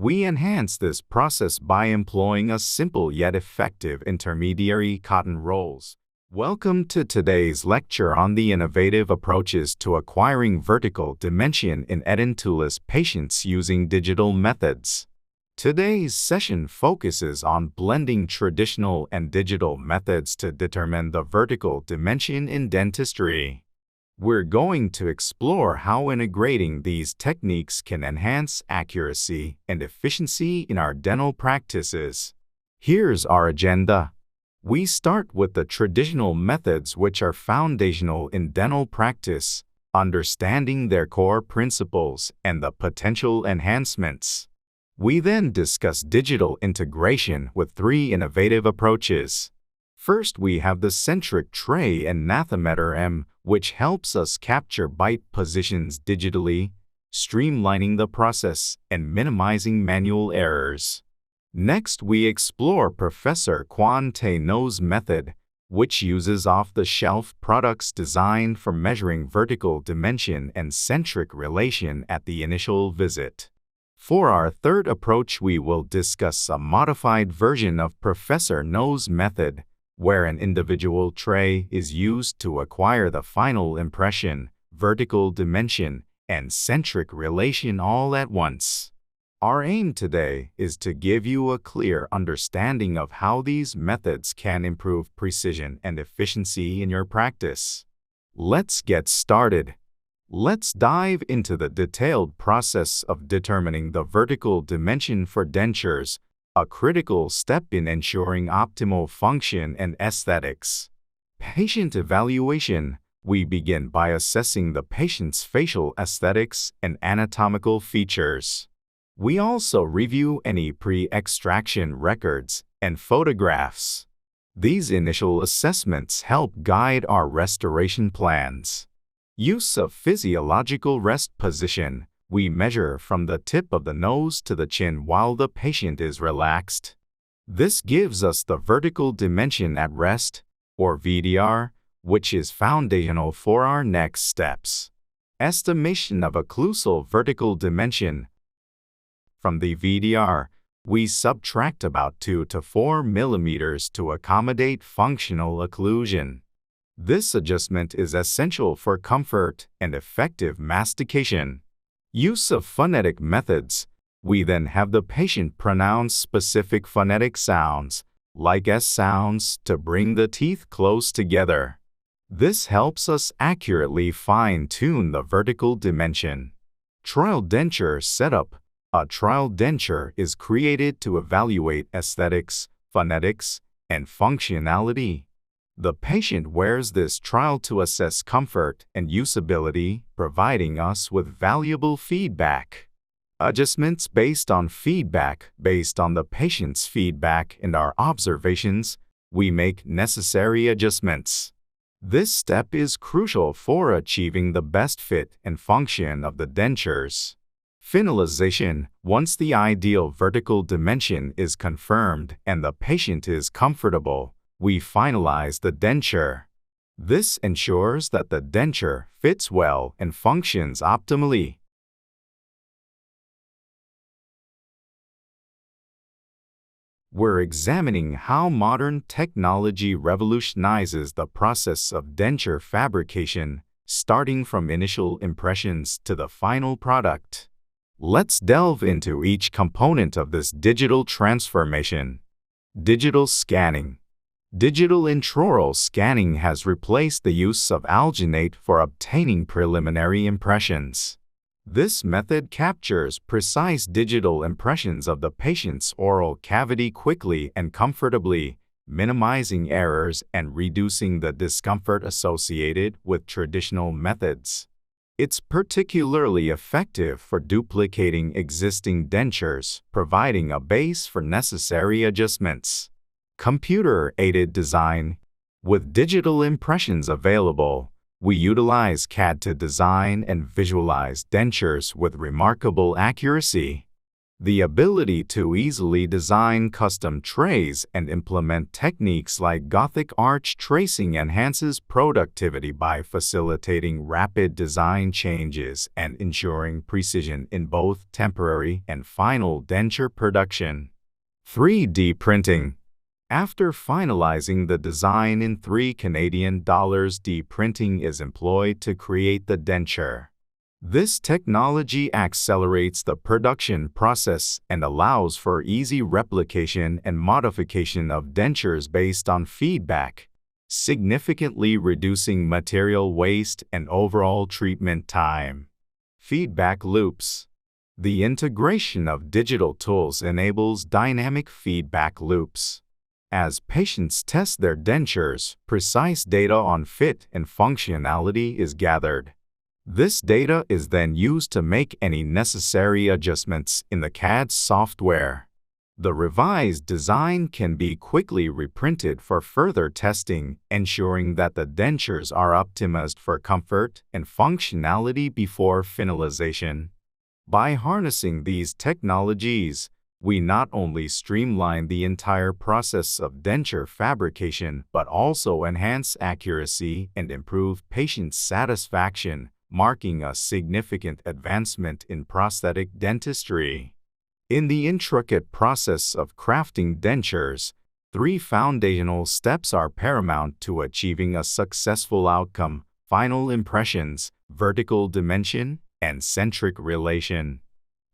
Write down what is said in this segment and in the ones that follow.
We enhance this process by employing a simple yet effective intermediary cotton rolls. Welcome to today's lecture on the innovative approaches to acquiring vertical dimension in Edentulous patients using digital methods. Today's session focuses on blending traditional and digital methods to determine the vertical dimension in dentistry. We're going to explore how integrating these techniques can enhance accuracy and efficiency in our dental practices. Here's our agenda. We start with the traditional methods, which are foundational in dental practice, understanding their core principles and the potential enhancements. We then discuss digital integration with three innovative approaches. First, we have the centric tray and nathometer M, which helps us capture bite positions digitally, streamlining the process and minimizing manual errors. Next, we explore Professor Quan Tay Ngo's method, which uses off-the-shelf products designed for measuring vertical dimension and centric relation at the initial visit. For our third approach, we will discuss a modified version of Professor Ngo's method, where an individual tray is used to acquire the final impression, vertical dimension, and centric relation all at once. Our aim today is to give you a clear understanding of how these methods can improve precision and efficiency in your practice. Let's get started. Let's dive into the detailed process of determining the vertical dimension for dentures, a critical step in ensuring optimal function and aesthetics. Patient evaluation. We begin by assessing the patient's facial aesthetics and anatomical features. We also review any pre-extraction records and photographs. These initial assessments help guide our restoration plans. Use of physiological rest position. We measure from the tip of the nose to the chin while the patient is relaxed. This gives us the vertical dimension at rest, or VDR, which is foundational for our next steps. Estimation of occlusal vertical dimension. From the VDR, we subtract about 2 to 4 millimeters to accommodate functional occlusion. This adjustment is essential for comfort and effective mastication. Use of phonetic methods. We then have the patient pronounce specific phonetic sounds, like S sounds, to bring the teeth close together. This helps us accurately fine-tune the vertical dimension. Trial denture setup. A trial denture is created to evaluate aesthetics, phonetics, and functionality. The patient wears this trial to assess comfort and usability, providing us with valuable feedback. Adjustments based on feedback. Based on the patient's feedback and our observations, we make necessary adjustments. This step is crucial for achieving the best fit and function of the dentures. Finalization. Once the ideal vertical dimension is confirmed and the patient is comfortable, we finalize the denture. This ensures that the denture fits well and functions optimally. We're examining how modern technology revolutionizes the process of denture fabrication, starting from initial impressions to the final product. Let's delve into each component of this digital transformation. Digital scanning. Digital intraoral scanning has replaced the use of alginate for obtaining preliminary impressions. This method captures precise digital impressions of the patient's oral cavity quickly and comfortably, minimizing errors and reducing the discomfort associated with traditional methods. It's particularly effective for duplicating existing dentures, providing a base for necessary adjustments. Computer-aided design. With digital impressions available, we utilize CAD to design and visualize dentures with remarkable accuracy. The ability to easily design custom trays and implement techniques like Gothic arch tracing enhances productivity by facilitating rapid design changes and ensuring precision in both temporary and final denture production. 3D printing. After finalizing the design in $3 D printing is employed to create the denture. This technology accelerates the production process and allows for easy replication and modification of dentures based on feedback, significantly reducing material waste and overall treatment time. Feedback loops. The integration of digital tools enables dynamic feedback loops. As patients test their dentures, precise data on fit and functionality is gathered. This data is then used to make any necessary adjustments in the CAD software. The revised design can be quickly reprinted for further testing, ensuring that the dentures are optimized for comfort and functionality before finalization. By harnessing these technologies, we not only streamline the entire process of denture fabrication but also enhance accuracy and improve patient satisfaction, marking a significant advancement in prosthetic dentistry. In the intricate process of crafting dentures, 3 foundational steps are paramount to achieving a successful outcome: final impressions, vertical dimension, and centric relation.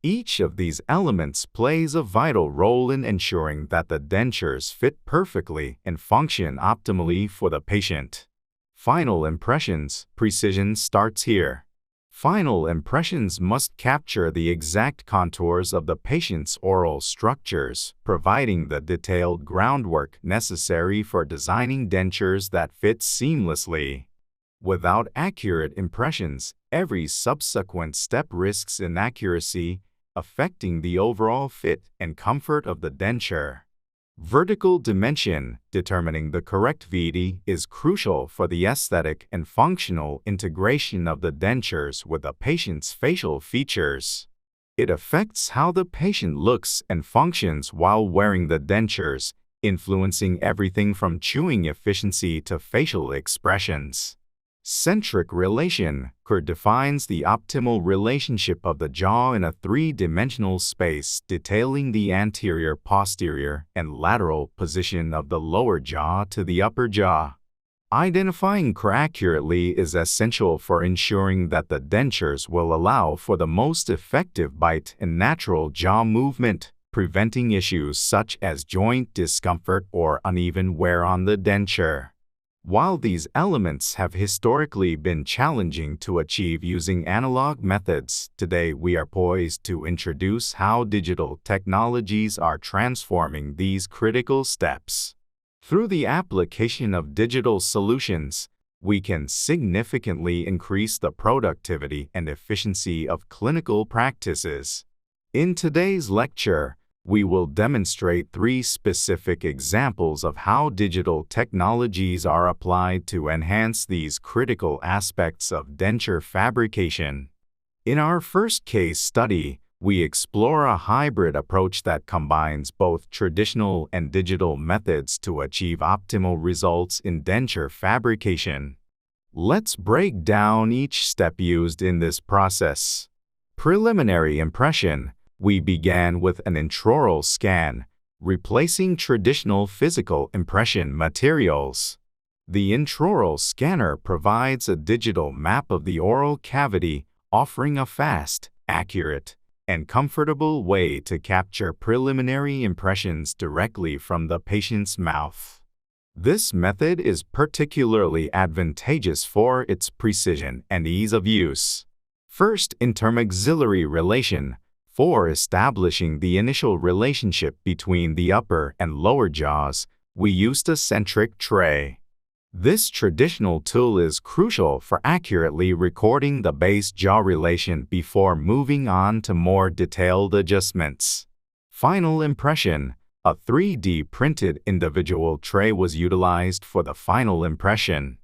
Each of these elements plays a vital role in ensuring that the dentures fit perfectly and function optimally for the patient. Final impressions. Precision starts here. Final impressions must capture the exact contours of the patient's oral structures, providing the detailed groundwork necessary for designing dentures that fit seamlessly. Without accurate impressions, every subsequent step risks inaccuracy, affecting the overall fit and comfort of the denture. Vertical dimension. Determining the correct VD is crucial for the aesthetic and functional integration of the dentures with the patient's facial features. It affects how the patient looks and functions while wearing the dentures, influencing everything from chewing efficiency to facial expressions. Centric relation defines the optimal relationship of the jaw in a 3-dimensional space, detailing the anterior, posterior, and lateral position of the lower jaw to the upper jaw. Identifying accurately is essential for ensuring that the dentures will allow for the most effective bite and natural jaw movement, preventing issues such as joint discomfort or uneven wear on the denture. While these elements have historically been challenging to achieve using analog methods, today we are poised to introduce how digital technologies are transforming these critical steps. Through the application of digital solutions, we can significantly increase the productivity and efficiency of clinical practices. In today's lecture, we will demonstrate 3 specific examples of how digital technologies are applied to enhance these critical aspects of denture fabrication. In our first case study, we explore a hybrid approach that combines both traditional and digital methods to achieve optimal results in denture fabrication. Let's break down each step used in this process. Preliminary impression. We began with an intraoral scan, replacing traditional physical impression materials. The intraoral scanner provides a digital map of the oral cavity, offering a fast, accurate, and comfortable way to capture preliminary impressions directly from the patient's mouth. This method is particularly advantageous for its precision and ease of use. First, intermaxillary relation. For establishing the initial relationship between the upper and lower jaws, we used a centric tray. This traditional tool is crucial for accurately recording the base-jaw relation before moving on to more detailed adjustments. Final impression. A 3D printed individual tray was utilized for the final impression.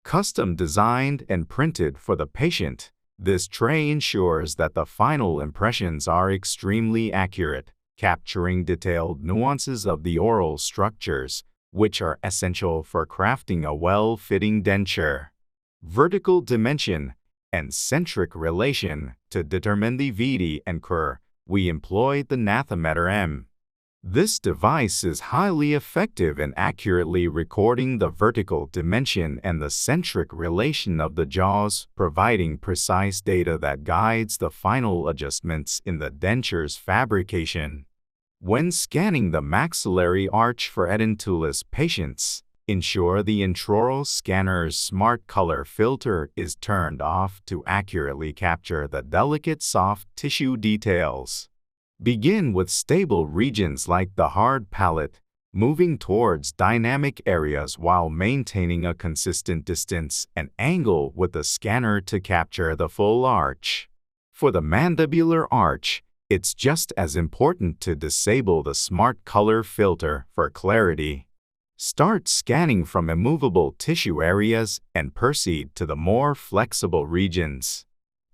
Custom designed and printed for the patient, This tray ensures that the final impressions are extremely accurate, capturing detailed nuances of the oral structures, which are essential for crafting a well-fitting denture. Vertical dimension and centric relation. To determine the VD and cur, we employed the nathometer M. This device is highly effective in accurately recording the vertical dimension and the centric relation of the jaws, providing precise data that guides the final adjustments in the denture's fabrication. When scanning the maxillary arch for edentulous patients, ensure the intraoral scanner's smart color filter is turned off to accurately capture the delicate soft tissue details. Begin with stable regions like the hard palate, moving towards dynamic areas while maintaining a consistent distance and angle with the scanner to capture the full arch. For the mandibular arch, it's just as important to disable the smart color filter for clarity. Start scanning from immovable tissue areas and proceed to the more flexible regions.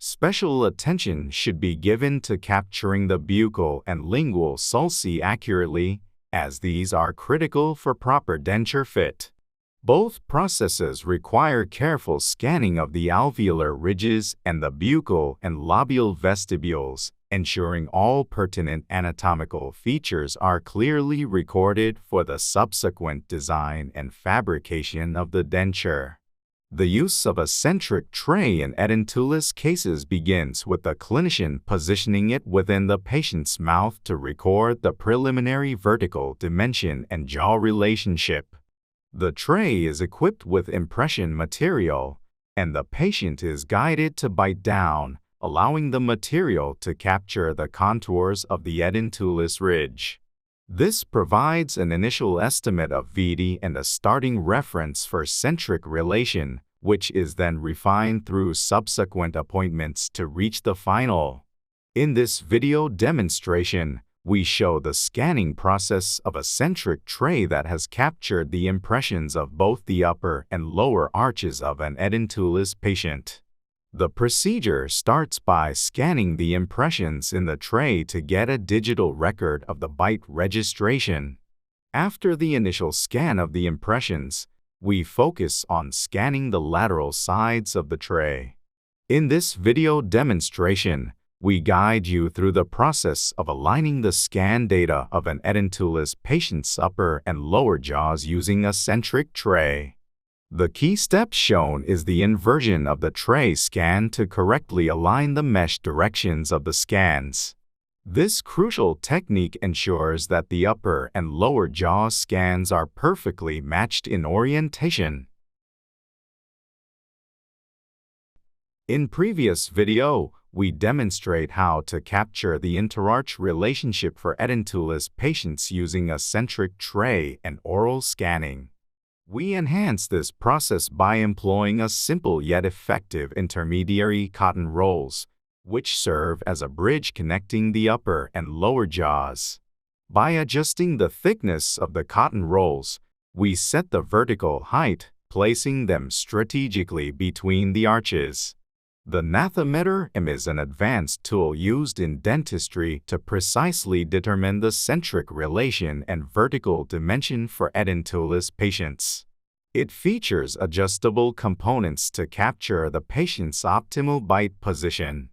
Special attention should be given to capturing the buccal and lingual sulci accurately, as these are critical for proper denture fit. Both processes require careful scanning of the alveolar ridges and the buccal and labial vestibules, ensuring all pertinent anatomical features are clearly recorded for the subsequent design and fabrication of the denture. The use of a centric tray in edentulous cases begins with the clinician positioning it within the patient's mouth to record the preliminary vertical dimension and jaw relationship. The tray is equipped with impression material, and the patient is guided to bite down, allowing the material to capture the contours of the edentulous ridge. This provides an initial estimate of VD and a starting reference for centric relation, which is then refined through subsequent appointments to reach the final. In this video demonstration, we show the scanning process of a centric tray that has captured the impressions of both the upper and lower arches of an edentulous patient. The procedure starts by scanning the impressions in the tray to get a digital record of the bite registration. After the initial scan of the impressions, we focus on scanning the lateral sides of the tray. In this video demonstration, we guide you through the process of aligning the scan data of an edentulous patient's upper and lower jaws using a centric tray. The key step shown is the inversion of the tray scan to correctly align the mesh directions of the scans. This crucial technique ensures that the upper and lower jaw scans are perfectly matched in orientation. In previous video, we demonstrate how to capture the interarch relationship for edentulous patients using a centric tray and oral scanning. We enhance this process by employing a simple yet effective intermediary cotton rolls, which serve as a bridge connecting the upper and lower jaws. By adjusting the thickness of the cotton rolls, we set the vertical height, placing them strategically between the arches. The nathometer M is an advanced tool used in dentistry to precisely determine the centric relation and vertical dimension for edentulous patients. It features adjustable components to capture the patient's optimal bite position.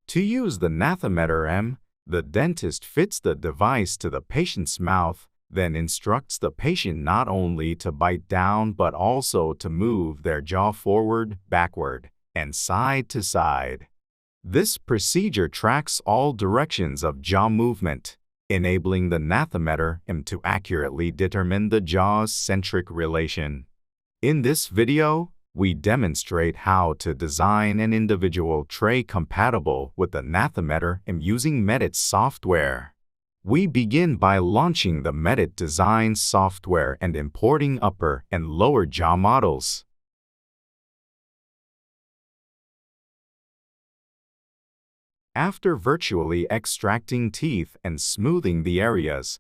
To use the nathometer M, the dentist fits the device to the patient's mouth, then instructs the patient not only to bite down but also to move their jaw forward, backward, and side to side. This procedure tracks all directions of jaw movement, enabling the nathometer M to accurately determine the jaw's centric relation. In this video, we demonstrate how to design an individual tray compatible with the nathometer M using Medit software. We begin by launching the Medit design software and importing upper and lower jaw models. After virtually extracting teeth and smoothing the areas,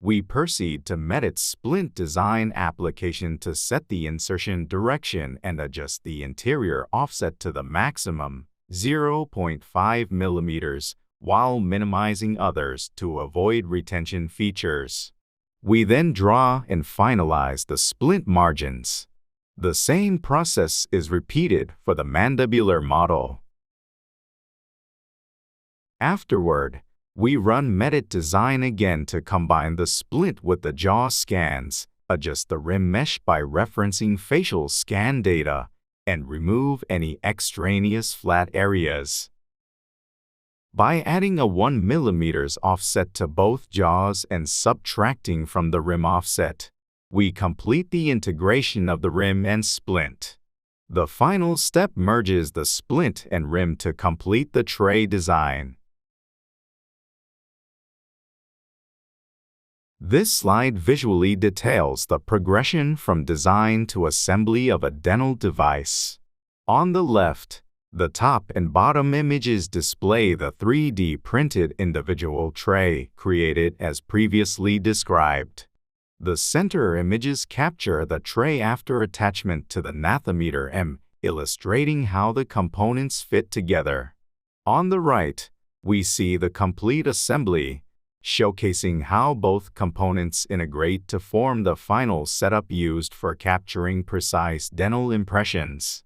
We proceed to Medit Splint Design application to set the insertion direction and adjust the interior offset to the maximum 0.5 mm while minimizing others to avoid retention features. We then draw and finalize the splint margins. The same process is repeated for the mandibular model. Afterward, we run Medit Design again to combine the splint with the jaw scans, adjust the rim mesh by referencing facial scan data, and remove any extraneous flat areas. By adding a 1 mm offset to both jaws and subtracting from the rim offset, we complete the integration of the rim and splint. The final step merges the splint and rim to complete the tray design. This slide visually details the progression from design to assembly of a dental device. On the left, the top and bottom images display the 3D printed individual tray created as previously described. The center images capture the tray after attachment to the nathometer M, illustrating how the components fit together. On the right, we see the complete assembly, showcasing how both components integrate to form the final setup used for capturing precise dental impressions.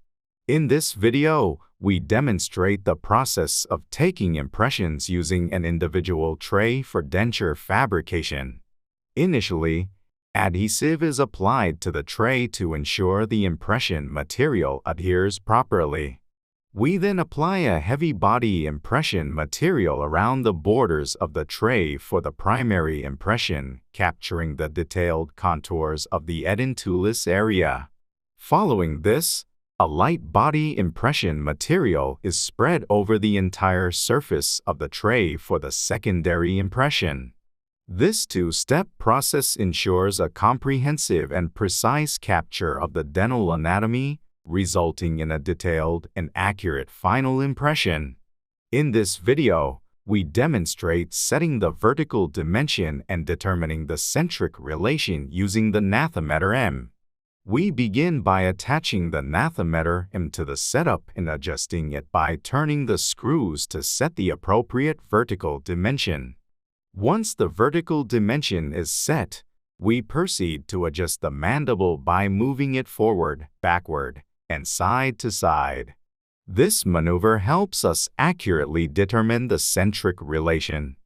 In this video, we demonstrate the process of taking impressions using an individual tray for denture fabrication. Initially, adhesive is applied to the tray to ensure the impression material adheres properly. We then apply a heavy body impression material around the borders of the tray for the primary impression, capturing the detailed contours of the edentulous area. Following this, a light body impression material is spread over the entire surface of the tray for the secondary impression. This two-step process ensures a comprehensive and precise capture of the dental anatomy, resulting in a detailed and accurate final impression. In this video, we demonstrate setting the vertical dimension and determining the centric relation using the nathometer M. We begin by attaching the nathometer M to the setup and adjusting it by turning the screws to set the appropriate vertical dimension. Once the vertical dimension is set, we proceed to adjust the mandible by moving it forward, backward, and side to side. This maneuver helps us accurately determine the centric relation.